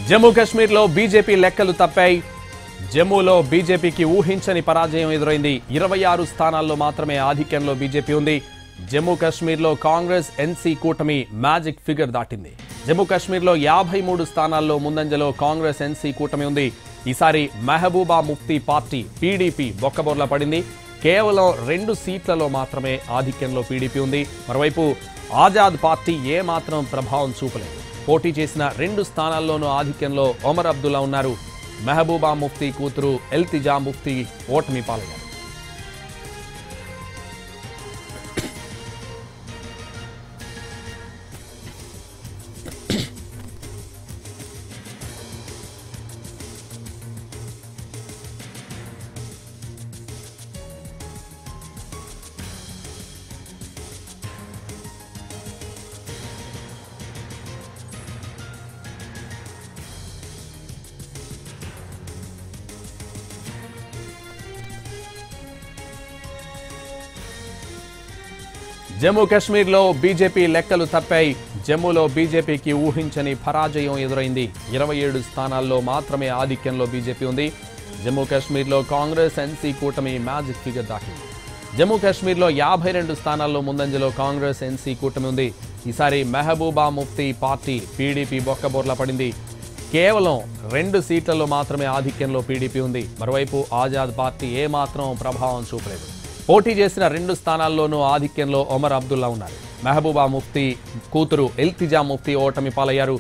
జమ్మూ కాశ్మీర్లో బీజేపీ లెక్కలు తప్పాయి. జమ్మూలో బీజేపీకి ఊహించని పరాజయం ఎదురైంది. 26 స్థానాల్లో మాత్రమే ఆధిక్యంలో బీజేపీ ఉంది. జమ్మూ కాశ్మీర్లో కాంగ్రెస్ ఎన్సీ కూటమి మ్యాజిక్ ఫిగర్ దాటింది. జమ్మూ కాశ్మీర్లో 53 స్థానాల్లో ముందంజలో కాంగ్రెస్ ఎన్సీ కూటమి ఉంది. ఈసారి మెహబూబా ముఫ్తీ పార్టీ పీడీపీ బొక్కబోర్లా పడింది. కేవలం 2 సీట్లలో మాత్రమే ఆధిక్యంలో పీడీపీ ఉంది. మరోవైపు ఆజాద్ పార్టీ ఏమాత్రం ప్రభావం చూపలేదు. పోటీ చేసిన 2 స్థానాల్లోనూ ఆధిక్యంలో ఒమర్ అబ్దుల్లా ఉన్నారు. మెహబూబా ముఫ్తీ కూతురు ఎల్తిజా ముఫ్తీ ఓటమి పాలయ్యారు. జమ్మూ కాశ్మీర్లో బీజేపీ లెక్కలు తప్పాయి. జమ్మూలో బీజేపీకి ఊహించని పరాజయం ఎదురైంది. 27 స్థానాల్లో మాత్రమే ఆధిక్యంలో బీజేపీ ఉంది. జమ్మూ కాశ్మీర్లో కాంగ్రెస్ ఎన్సీ కూటమి మ్యాజిక్ ఫిగర్ దాటింది. జమ్మూ కాశ్మీర్లో 52 స్థానాల్లో ముందంజలో కాంగ్రెస్ ఎన్సీ కూటమి ఉంది. ఈసారి మెహబూబా ముఫ్తీ పార్టీ పీడీపీ బొక్కబోర్లా పడింది. కేవలం 2 సీట్లలో మాత్రమే ఆధిక్యంలో పీడీపీ ఉంది. మరోవైపు ఆజాద్ పార్టీ ఏమాత్రం ప్రభావం చూపలేదు. పోటీ చేసిన 2 స్థానాల్లోనూ ఆధిక్యంలో ఒమర్ అబ్దుల్లా ఉన్నారు. మెహబూబా ముఫ్తీ కూతురు ఎల్తిజా ముఫ్తీ ఓటమి పాలయ్యారు.